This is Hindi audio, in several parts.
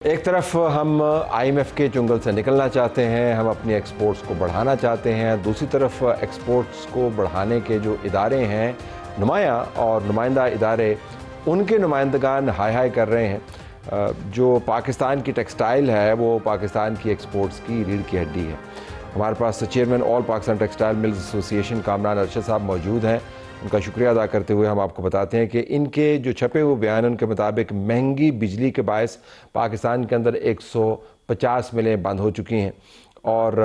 एक तरफ हम आईएमएफ के चुंगल से निकलना चाहते हैं, हम अपनी एक्सपोर्ट्स को बढ़ाना चाहते हैं। दूसरी तरफ एक्सपोर्ट्स को बढ़ाने के जो इदारे हैं, नुमाया और नुमाइंदा इदारे, उनके नुमाइंदगान हाय हाय कर रहे हैं। जो पाकिस्तान की टेक्सटाइल है वो पाकिस्तान की एक्सपोर्ट्स की रीढ़ की हड्डी है। हमारे पास chairman all Pakistan textile mills association Kamran Arshad sahab मौजूद हैं। उनका शुक्रिया अदा करते हुए हम आपको बताते हैं कि इनके जो छपे हुए बयान उनके मुताबिक महंगी बिजली के बायस पाकिस्तान के अंदर 150 मिलें बंद हो चुकी हैं। और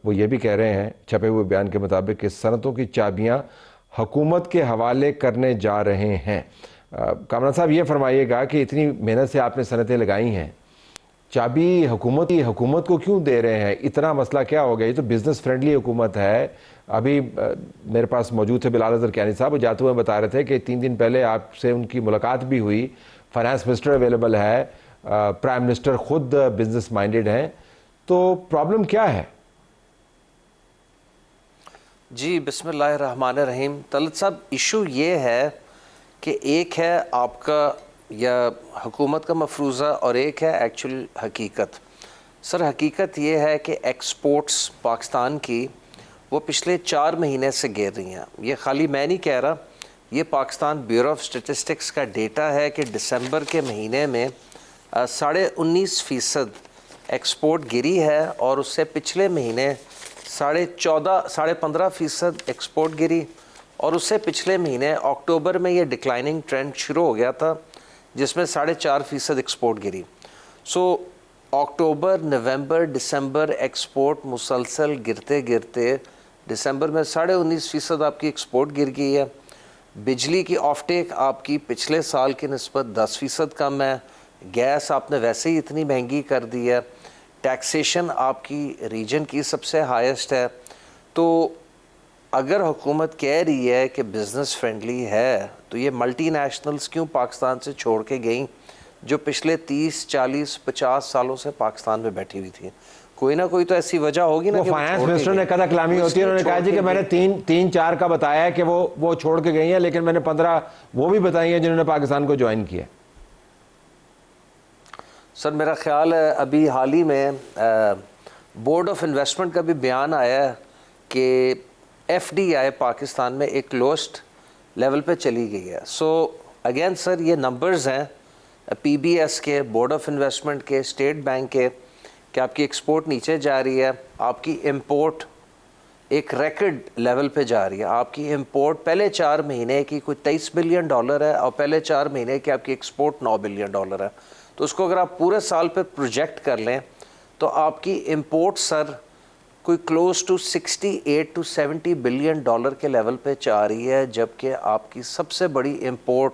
वो ये भी कह रहे हैं छपे हुए बयान के मुताबिक कि सनतों की चाबियां हुकूमत के हवाले करने जा रहे हैं। कामरान साहब, ये फरमाइएगा कि इतनी मेहनत से आपने सनतें लगाई हैं, चाबी हुकूमत को क्यों दे रहे हैं? इतना मसला क्या हो गया? ये तो बिज़नेस फ्रेंडली हुकूमत है। अभी मेरे पास मौजूद थे बिलाल अज़हर कियानी साहब, वो जाते हुए बता रहे थे कि 3 दिन पहले आपसे उनकी मुलाकात भी हुई। फाइनेंस मिनिस्टर अवेलेबल है, प्राइम मिनिस्टर खुद बिजनेस माइंडेड हैं, तो प्रॉब्लम क्या है? जी बिस्मिल्लाहिर्रहमानिर्रहीम। तलत साहब, इशू ये है कि एक है आपका या हुकूमत का मफरूज़ा और एक है एक्चुअल हकीकत। सर, हकीकत ये है कि एक्सपोर्ट्स पाकिस्तान की वो पिछले 4 महीने से गिर रही हैं। ये खाली मैं नहीं कह रहा, ये पाकिस्तान ब्यूरो ऑफ स्टैटिस्टिक्स का डेटा है कि दिसंबर के महीने में 19.5% एक्सपोर्ट गिरी है और उससे पिछले महीने 15.5% एक्सपोर्ट गिरी और उससे पिछले महीने अक्टूबर में ये डिक्लाइनिंग ट्रेंड शुरू हो गया था जिसमें 4.5% एक्सपोर्ट गिरी। सो अक्टूबर, नवंबर, दिसंबर एक्सपोर्ट मुसलसल गिरते गिरते दिसंबर में 19.5% आपकी एक्सपोर्ट गिर गई है। बिजली की ऑफटेक आपकी पिछले साल की निस्बत 10% कम है। गैस आपने वैसे ही इतनी महंगी कर दी है। टैक्सेशन आपकी रीजन की सबसे हाईएस्ट है। तो अगर हुकूमत कह रही है कि बिज़नेस फ्रेंडली है तो ये मल्टीनेशनल्स क्यों पाकिस्तान से छोड़ के गई जो पिछले 30, 40, 50 सालों से पाकिस्तान में बैठी हुई थी? कोई ना कोई तो ऐसी वजह होगी ना। फाइनेंस मिनिस्टर ने कदा कलामी होती है, उन्होंने कहा जी कि मैंने 3-4 का बताया कि वो छोड़ के गई हैं, लेकिन मैंने 15 वो भी बताई हैं जिन्होंने पाकिस्तान को ज्वाइन किया। सर, मेरा ख्याल है अभी हाल ही में बोर्ड ऑफ इन्वेस्टमेंट का भी बयान आया है कि FDI पाकिस्तान में एक लोएस्ट लेवल पे चली गई है। सो अगेन सर, ये नंबर्स हैं PBS के, बोर्ड ऑफ इन्वेस्टमेंट के, स्टेट बैंक के, कि आपकी एक्सपोर्ट नीचे जा रही है, आपकी इंपोर्ट एक रिकॉर्ड लेवल पे जा रही है। आपकी इंपोर्ट पहले 4 महीने की कोई $23 बिलियन है और पहले 4 महीने की आपकी एक्सपोर्ट $9 बिलियन है। तो उसको अगर आप पूरे साल पे प्रोजेक्ट कर लें तो आपकी इंपोर्ट सर कोई क्लोज टू $68 to $70 बिलियन के लेवल पे जा रही है, जबकि आपकी सबसे बड़ी इंपोर्ट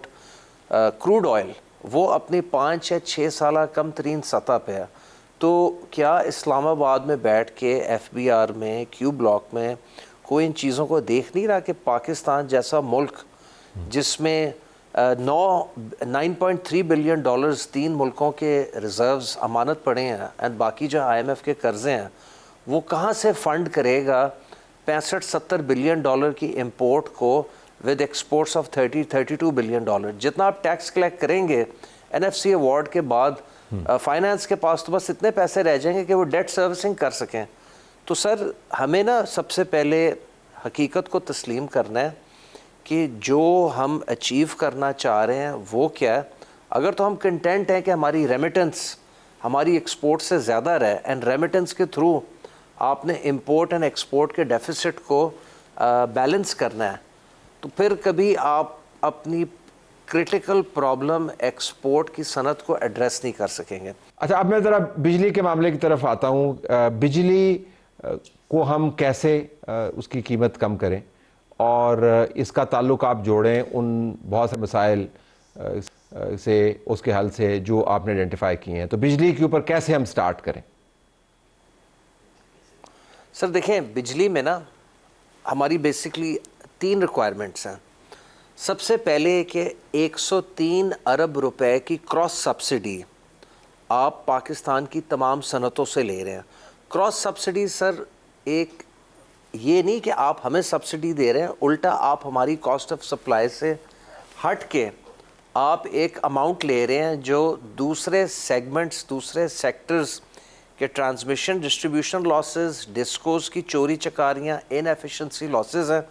क्रूड ऑयल वो अपनी 5 या 6 साल कम तरीन सतह पे है। तो क्या इस्लामाबाद में बैठ के FBR में, क्यू ब्लॉक में कोई इन चीज़ों को देख नहीं रहा कि पाकिस्तान जैसा मुल्क जिसमें 9.3 बिलियन डॉलर्स 3 मुल्कों के रिज़र्व्स अमानत पड़े हैं एंड बाकी जो IMF के कर्ज़े हैं वो कहाँ से फ़ंड करेगा 65-70 बिलियन डॉलर की इंपोर्ट को with exports of 32 billion dollar? जितना आप टैक्स कलेक्ट करेंगे NFC अवार्ड के बाद फाइनेंस के पास तो बस इतने पैसे रह जाएंगे कि वो डेट सर्विसिंग कर सकें। तो सर, हमें ना सबसे पहले हकीकत को तस्लीम करना है कि जो हम अचीव करना चाह रहे हैं वो क्या है। अगर तो हम कंटेंट हैं कि हमारी रेमिटेंस हमारी एक्सपोर्ट से ज़्यादा रहे एंड रेमिटेंस के थ्रू आपने इंपोर्ट एंड एक्सपोर्ट के डेफिसिट को बैलेंस करना है, तो फिर कभी आप अपनी क्रिटिकल प्रॉब्लम एक्सपोर्ट की सनत को एड्रेस नहीं कर सकेंगे। अच्छा, अब मैं ज़रा बिजली के मामले की तरफ आता हूँ। बिजली को हम कैसे उसकी कीमत कम करें और इसका ताल्लुक आप जोड़ें उन बहुत से मसाइल से, उसके हल से जो आपने आइडेंटिफाई किए हैं। तो बिजली के ऊपर कैसे हम स्टार्ट करें? सर देखें, बिजली में ना हमारी बेसिकली 3 रिक्वायरमेंट्स हैं। सबसे पहले कि 103 अरब रुपए की क्रॉस सब्सिडी आप पाकिस्तान की तमाम सनतों से ले रहे हैं। क्रॉस सब्सिडी सर एक ये नहीं कि आप हमें सब्सिडी दे रहे हैं, उल्टा आप हमारी कॉस्ट ऑफ सप्लाई से हट के आप एक अमाउंट ले रहे हैं जो दूसरे सेगमेंट्स, दूसरे सेक्टर्स के ट्रांसमिशन डिस्ट्रीब्यूशन लॉसेस, डिस्कोस की चोरी चकारियाँ, इनएफिशिएंसी लॉसेस हैं,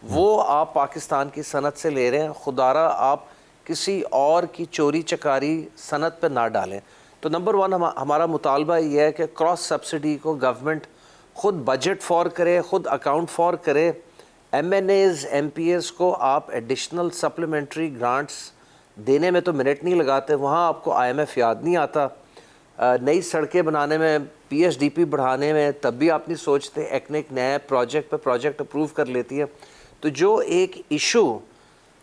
वो आप पाकिस्तान की सनत से ले रहे हैं। खुदारा आप किसी और की चोरी चकारी सनत पर ना डालें। तो नंबर वन हमारा मुतालबा ये है कि क्रॉस सब्सिडी को गवर्नमेंट ख़ुद बजट फॉर करे, ख़ुद अकाउंट फॉर करे। MNAs, MPAs को आप एडिशनल सप्लीमेंट्री ग्रांट्स देने में तो मिनट नहीं लगाते, वहाँ आपको IMF याद नहीं आता। नई सड़कें बनाने में, PSDP बढ़ाने में तब भी आप नहीं सोचते। एक नए प्रोजेक्ट पे प्रोजेक्ट अप्रूव कर लेती है। तो जो एक इशू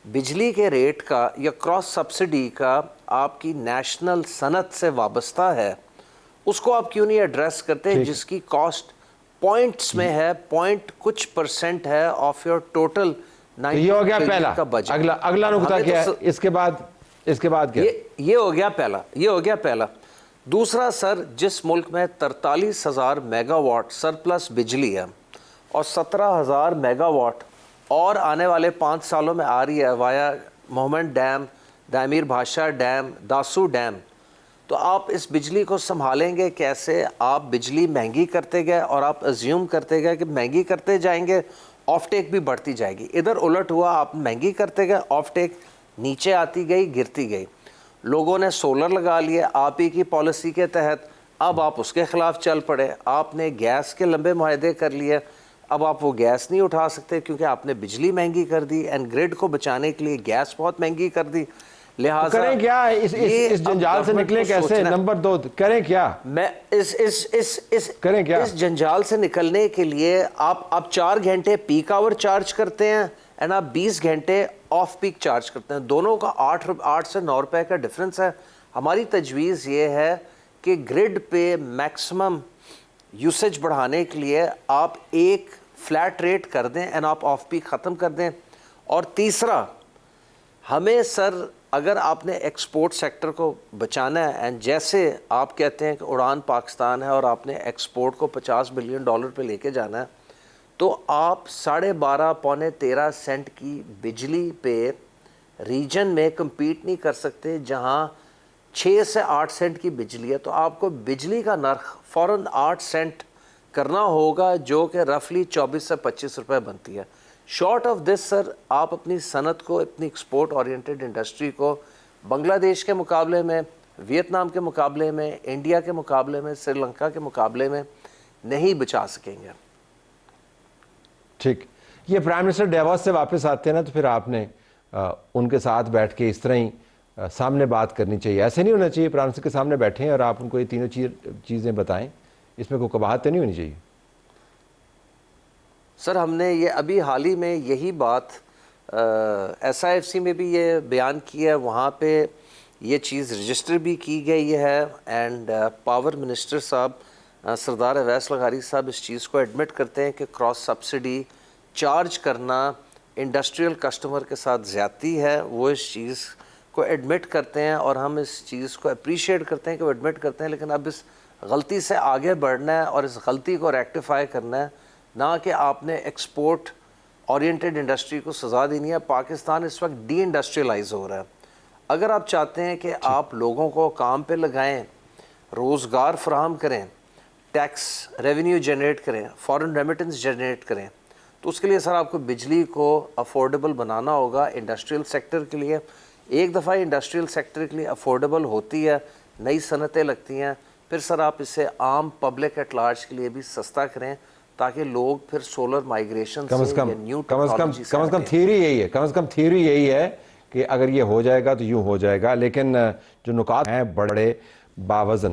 बिजली के रेट का या क्रॉस सब्सिडी का आपकी नेशनल सनत से वाबस्ता है, उसको आप क्यों नहीं एड्रेस करते, जिसकी कॉस्ट पॉइंट्स में है, पॉइंट कुछ % है ऑफ योर टोटल। तो ये हो गया पहला का बजट। अगला नुकता क्या है इसके बाद क्या? ये हो गया पहला। दूसरा सर, जिस मुल्क में 43,000 मेगावाट सरप्लस बिजली है और 17,000 मेगावाट और आने वाले 5 सालों में आ रही है वाया मोहम्मद डैम, दामिर भाषा डैम, दासू डैम, तो आप इस बिजली को संभालेंगे कैसे? आप बिजली महंगी करते गए और आप अज्यूम करते गए कि महंगी करते जाएंगे, ऑफ टेक भी बढ़ती जाएगी। इधर उलट हुआ, आप महंगी करते गए, ऑफ टेक नीचे आती गई, गिरती गई। लोगों ने सोलर लगा लिए आप ही की पॉलिसी के तहत, अब आप उसके ख़िलाफ़ चल पड़े। आपने गैस के लंबे मुआहदे कर लिए, अब आप वो गैस नहीं उठा सकते क्योंकि आपने बिजली महंगी कर दी एंड ग्रिड को बचाने के लिए गैस बहुत महंगी कर दी। लिहाजा तो करें क्या? इस जंजाल से निकलें कैसे? नंबर 2 करें क्या? मैं करें क्या? इस जंजाल से निकलने के लिए आप 4 घंटे पीक आवर चार्ज करते हैं एंड आप 20 घंटे ऑफ पीक चार्ज करते हैं। दोनों का 8 से 9 रुपए का डिफरेंस है। हमारी तजवीज़ ये है कि ग्रिड पे मैक्सिमम यूसेज बढ़ाने के लिए आप एक फ्लैट रेट कर दें एंड आप ऑफ पीक ख़त्म कर दें। और तीसरा, हमें सर अगर आपने एक्सपोर्ट सेक्टर को बचाना है एंड जैसे आप कहते हैं कि उड़ान पाकिस्तान है और आपने एक्सपोर्ट को $50 बिलियन पे लेके जाना है, तो आप 12.5 पौने 13 सेंट की बिजली पे रीजन में कम्पीट नहीं कर सकते जहां 6 से 8 सेंट की बिजली है। तो आपको बिजली का नर्ख फ़ौरन 8 सेंट करना होगा, जो कि रफली 24 से 25 रुपए बनती है। शॉर्ट ऑफ दिस सर, आप अपनी सनत को, अपनी एक्सपोर्ट ओरिएंटेड इंडस्ट्री को बांग्लादेश के मुकाबले में, वियतनाम के मुकाबले में, इंडिया के मुकाबले में, श्रीलंका के मुकाबले में नहीं बचा सकेंगे। ठीक, ये प्राइम मिनिस्टर डेवोस से वापस आते हैं ना, तो फिर आपने उनके साथ बैठ के इस तरह ही सामने बात करनी चाहिए। ऐसे नहीं होना चाहिए प्राइम मिनिस्टर के सामने बैठे हैं और आप उनको ये तीनों चीज़ें बताएं, इसमें कोई कबाहत तो नहीं होनी चाहिए। सर, हमने ये अभी हाल ही में यही बात SIFC में भी ये बयान किया है, वहाँ पे ये चीज़ रजिस्टर भी की गई है एंड पावर मिनिस्टर साहब सरदार अवैस लगारी साहब इस चीज़ को एडमिट करते हैं कि क्रॉस सब्सिडी चार्ज करना इंडस्ट्रियल कस्टमर के साथ ज़्यादती है। वो इस चीज़ को एडमिट करते हैं और हम इस चीज़ को अप्रिशिएट करते हैं कि वो एडमिट करते हैं, लेकिन अब इस गलती से आगे बढ़ना है और इस गलती को रेक्टिफाई करना है, ना कि आपने एक्सपोर्ट ओरिएंटेड इंडस्ट्री को सज़ा देनी है। पाकिस्तान इस वक्त डी इंडस्ट्रियलाइज हो रहा है। अगर आप चाहते हैं कि आप लोगों को काम पे लगाएं, रोज़गार फराहम करें, टैक्स रेवेन्यू जनरेट करें, फॉरेन रेमिटेंस जनरेट करें, तो उसके लिए सर आपको बिजली को अफोर्डेबल बनाना होगा इंडस्ट्रियल सेक्टर के लिए। एक दफ़ा इंडस्ट्रियल सेक्टर के लिए अफोर्डेबल होती है, नई सनतें लगती हैं, फिर सर आप इसे आम पब्लिक एट लार्ज के लिए भी सस्ता करें ताकि लोग फिर सोलर माइग्रेशन कम से कम थियरी यही है कि अगर ये हो जाएगा तो यूं हो जाएगा, लेकिन जो नुकात हैं बड़े बावजन